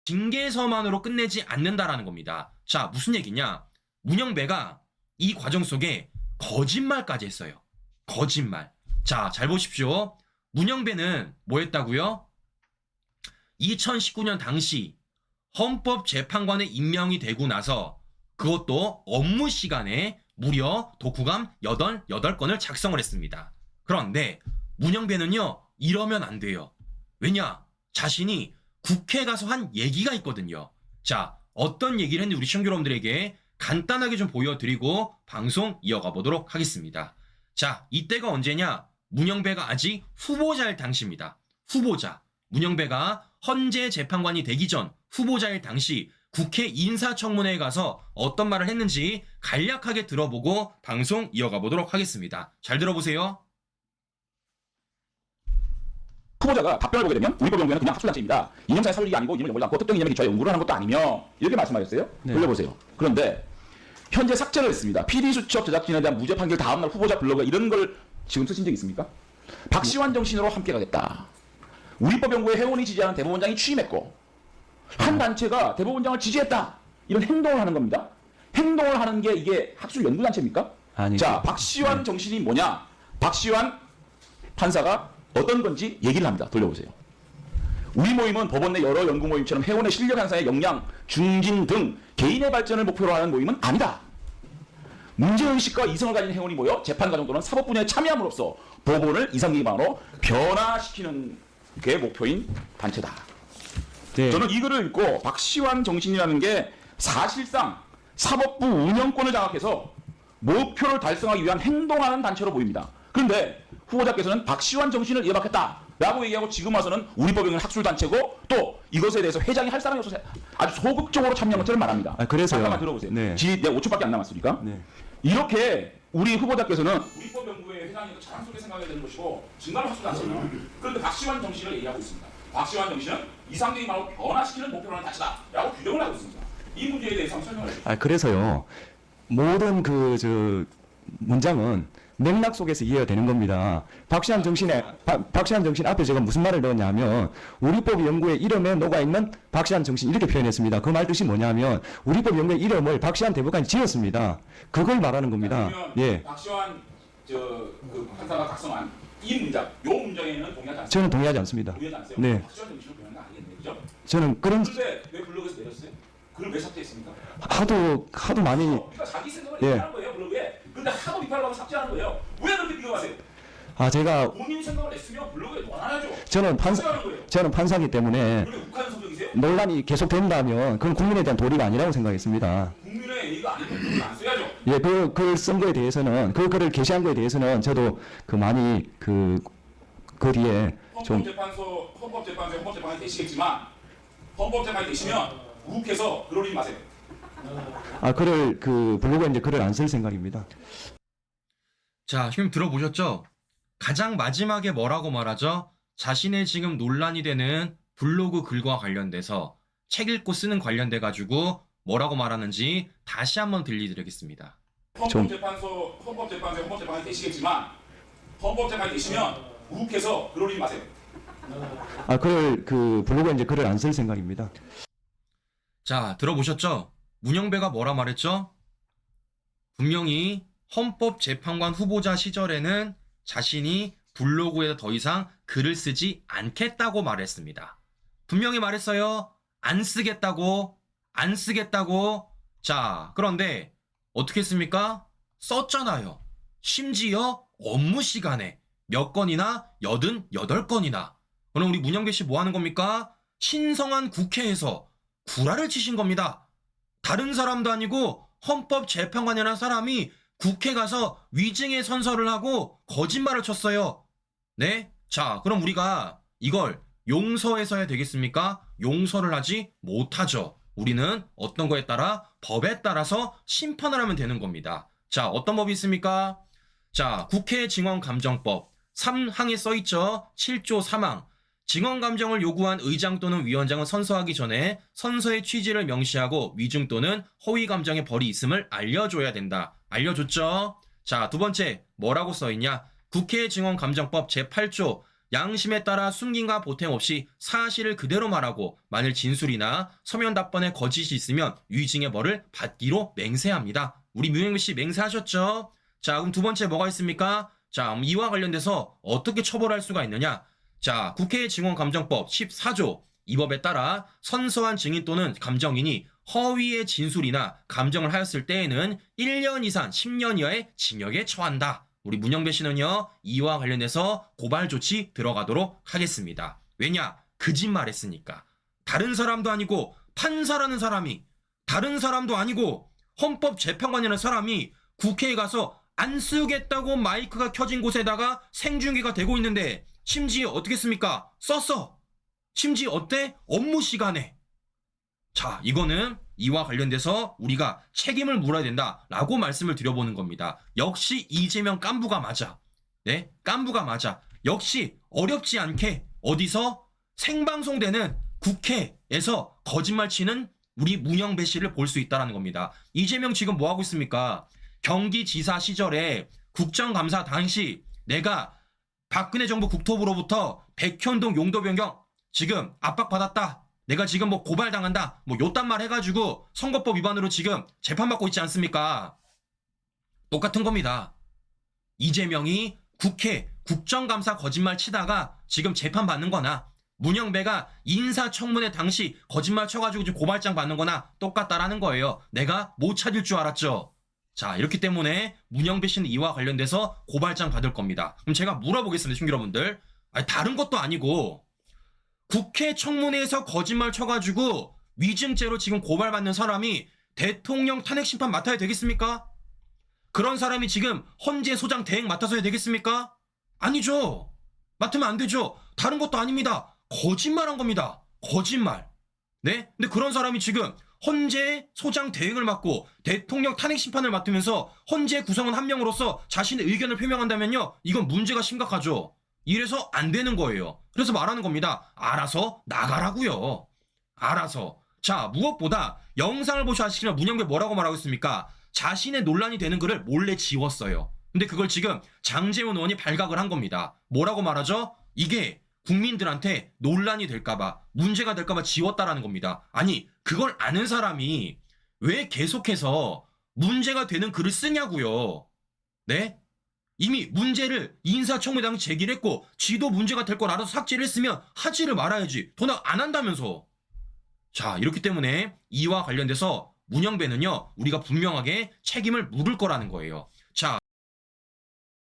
징계서만으로 끝내지 않는다라는 겁니다. 자, 무슨 얘기냐? 문영배가 이 과정 속에 거짓말까지 했어요. 거짓말. 자, 잘 보십시오. 문영배는 뭐 했다고요? 2019년 당시 헌법재판관에 임명이 되고 나서 그것도 업무 시간에 무려 독후감 8건을 작성을 했습니다. 그런데 문영배는요, 이러면 안 돼요. 왜냐? 자신이 국회 가서 한 얘기가 있거든요. 자, 어떤 얘기를 했는지 우리 시청자 여러분들에게 간단하게 좀 보여드리고 방송 이어가 보도록 하겠습니다. 자, 이때가 언제냐? 문영배가 아직 후보자일 당시입니다. 후보자. 문영배가 헌재 재판관이 되기 전 후보자일 당시 국회 인사청문회에 가서 어떤 말을 했는지 간략하게 들어보고 방송 이어가 보도록 하겠습니다. 잘 들어보세요. 후보자가 답변을 보게 되면 우리법 연구에는 그냥 학술단체입니다. 이념사의 설립이 아니고 이념을 연구하지 않고 특정 이념의 기초에 연구를 하는 것도 아니며 이렇게 말씀하셨어요. 네. 돌려보세요. 그런데 현재 삭제를 했습니다. PD수첩 제작진에 대한 무죄 판결 다음날 후보자 블로그 이런 걸 지금 쓰신 적 있습니까? 박시환 정신으로 함께 가겠다. 우리법 연구에 회원이 지지하는 대법원장이 취임했고 한 단체가 대법원장을 지지했다. 이런 행동을 하는 겁니다. 행동을 하는 게 이게 학술 연구단체입니까? 아니죠. 자, 박시환 정신이 뭐냐? 박시환 판사가 어떤 건지 얘기를 합니다. 돌려보세요. 우리 모임은 법원 내 여러 연구 모임처럼 회원의 실력 향상에 역량, 중진 등 개인의 발전을 목표로 하는 모임은 아니다. 문제의식과 이성을 가진 회원이 모여 재판 과정 또는 사법 분야에 참여함으로써 법원을 이상 기반으로 변화시키는 게 목표인 단체다. 네. 저는 이 글을 읽고 박시환 정신이라는 게 사실상 사법부 운영권을 장악해서 목표를 달성하기 위한 행동하는 단체로 보입니다. 그런데 후보자께서는 박시환 정신을 이어받겠다라고 얘기하고 지금 와서는 우리법연구는 학술단체고 또 이것에 대해서 회장이 할 사람이 없어서 아주 소극적으로 참여한 것처럼 말합니다. 그래서요. 잠깐만 들어보세요. 네. 내가 5초밖에 안 남았으니까. 네. 이렇게 우리 후보자께서는 우리법연구의 회장이 자랑스럽게 생각해야 되는 것이고 정말 학술단체는 그런데 박시환 정신을 얘기하고 있습니다. 박시환 정신은 이상적인 말로 변화시키는 목표로 하는 단체다라고 규정을 하고 있습니다. 이 문제에 대해서 한번 설명을 해주세요. 그래서요. 모든 문장은 맥락 속에서 이해가 되는 겁니다. 박시환 정신 앞에 제가 무슨 말을 넣었냐면 우리법 연구의 이름에 녹아 있는 박시환 정신 이렇게 표현했습니다. 그 말 뜻이 뭐냐면 우리법 연구의 이름을 박시환 대법관이 지었습니다. 그걸 말하는 겁니다. 예. 박시환 그 판사가 작성한 이 문장, 요 문장에는 동의하지 않습니다. 저는 동의하지 않습니다. 동의하지 않으세요? 네. 박시환 정신을 표현한 거 아니겠네요, 그죠? 저는 그런 그런데 왜 블로그에서 내렸어요? 그걸 왜 삭제했습니까? 하도 많이 그러니까 자기 생각을 예. 얘기하는 거예요, 블로그에. 근데 하도 비판을 하고 삭제하는 거예요. 왜 그렇게 비교하세요? 제가 본인 생각을 냈으면 블로그에 넣어놔야죠. 저는 판사기 때문에 그게 욱하는 소정이세요? 논란이 계속 된다면 그건 국민에 대한 도리가 아니라고 생각했습니다. 국민의 얘기가 아니면 블로그를 안 써야죠. 예, 그 글 쓴 거에 대해서는 그 글을 게시한 거에 대해서는 저도 많이 그 뒤에 좀 헌법재판관이 되시겠지만 헌법재판이 되시면 욱해서 글 올리지 마세요. 글을 블로그에 이제 글을 안 쓸 생각입니다. 자, 지금 들어보셨죠? 가장 마지막에 뭐라고 말하죠? 자신의 지금 논란이 되는 블로그 글과 관련돼서 책 읽고 쓰는 관련돼 가지고 뭐라고 말하는지 다시 한번 들려드리겠습니다. 헌법재판관이 되시겠지만 헌법재판이 되시면 욱해서 글 올리지 마세요. 글을 블로그에 이제 글을 안 쓸 생각입니다. 자, 들어보셨죠? 문영배가 뭐라 말했죠? 분명히 헌법재판관 후보자 시절에는 자신이 블로그에 더 이상 글을 쓰지 않겠다고 말했습니다. 분명히 말했어요. 안 쓰겠다고. 자, 그런데 어떻게 했습니까? 썼잖아요. 심지어 업무 시간에 몇 건이나 88건이나. 그럼 우리 문영배 씨 뭐 하는 겁니까? 신성한 국회에서 구라를 치신 겁니다. 다른 사람도 아니고 헌법재판관이라는 사람이 국회 가서 위증의 선서를 하고 거짓말을 쳤어요. 네? 자, 그럼 우리가 이걸 용서해서 해야 되겠습니까? 용서를 하지 못하죠. 우리는 어떤 거에 따라 법에 따라서 심판을 하면 되는 겁니다. 자, 어떤 법이 있습니까? 자, 국회 증언감정법 3항에 써있죠. 7조 3항. 증언감정을 요구한 의장 또는 위원장은 선서하기 전에 선서의 취지를 명시하고 위증 또는 허위 감정의 벌이 있음을 알려줘야 된다. 알려줬죠? 자, 두 번째 뭐라고 써있냐? 국회 증언감정법 제8조 양심에 따라 숨김과 보탬 없이 사실을 그대로 말하고 만일 진술이나 서면 답변에 거짓이 있으면 위증의 벌을 받기로 맹세합니다. 우리 문영배 씨 맹세하셨죠? 자, 그럼 두 번째 뭐가 있습니까? 자, 이와 관련돼서 어떻게 처벌할 수가 있느냐? 자, 국회 증언감정법 14조 이 법에 따라 선서한 증인 또는 감정인이 허위의 진술이나 감정을 하였을 때에는 1년 이상 10년 이하의 징역에 처한다. 우리 문영배 씨는요, 이와 관련해서 고발 조치 들어가도록 하겠습니다. 왜냐? 거짓말했으니까. 다른 사람도 아니고 판사라는 사람이, 다른 사람도 아니고 헌법재판관이라는 사람이 국회에 가서 안 쓰겠다고 마이크가 켜진 곳에다가 생중계가 되고 있는데 심지어 어떻게 씁니까? 썼어. 심지어 어때? 업무 시간에. 자, 이거는 이와 관련돼서 우리가 책임을 물어야 된다라고 말씀을 드려보는 겁니다. 역시 이재명 깐부가 맞아. 네, 깐부가 맞아. 역시 어렵지 않게 어디서 생방송되는 국회에서 거짓말 치는 우리 문영배 씨를 볼 수 있다는 겁니다. 이재명 지금 뭐 하고 있습니까? 경기지사 시절에 국정감사 당시 내가 박근혜 정부 국토부로부터 백현동 용도 변경 지금 압박받았다. 내가 지금 뭐 고발당한다. 뭐 요딴 말 해가지고 선거법 위반으로 지금 재판받고 있지 않습니까? 똑같은 겁니다. 이재명이 국회 국정감사 거짓말 치다가 지금 재판받는 거나 문영배가 인사청문회 당시 거짓말 쳐가지고 지금 고발장 받는 거나 똑같다라는 거예요. 내가 못 찾을 줄 알았죠. 자, 이렇기 때문에 문영배 씨는 이와 관련돼서 고발장 받을 겁니다. 그럼 제가 물어보겠습니다, 시청자 여러분들. 아니, 다른 것도 아니고 국회 청문회에서 거짓말 쳐가지고 위증죄로 지금 고발받는 사람이 대통령 탄핵 심판 맡아야 되겠습니까? 그런 사람이 지금 헌재 소장 대행 맡아서 해야 되겠습니까? 아니죠. 맡으면 안 되죠. 다른 것도 아닙니다. 거짓말한 겁니다. 거짓말. 네? 근데 그런 사람이 지금 헌재 소장 대행을 맡고 대통령 탄핵 심판을 맡으면서 헌재 구성원 한 명으로서 자신의 의견을 표명한다면요, 이건 문제가 심각하죠. 이래서 안 되는 거예요. 그래서 말하는 겁니다. 알아서 나가라고요. 알아서. 자, 무엇보다 영상을 보셔 아시면 문영배 뭐라고 말하고 있습니까? 자신의 논란이 되는 글을 몰래 지웠어요. 근데 그걸 지금 장제원 의원이 발각을 한 겁니다. 뭐라고 말하죠? 이게 국민들한테 논란이 될까봐, 문제가 될까봐 지웠다라는 겁니다. 아니, 그걸 아는 사람이 왜 계속해서 문제가 되는 글을 쓰냐고요. 네? 이미 문제를 인사청문회 당시 제기를 했고 지도 문제가 될 걸 알아서 삭제를 했으면 하지를 말아야지. 도나 안 한다면서. 자, 이렇기 때문에 이와 관련돼서 문영배는요, 우리가 분명하게 책임을 물을 거라는 거예요. 자,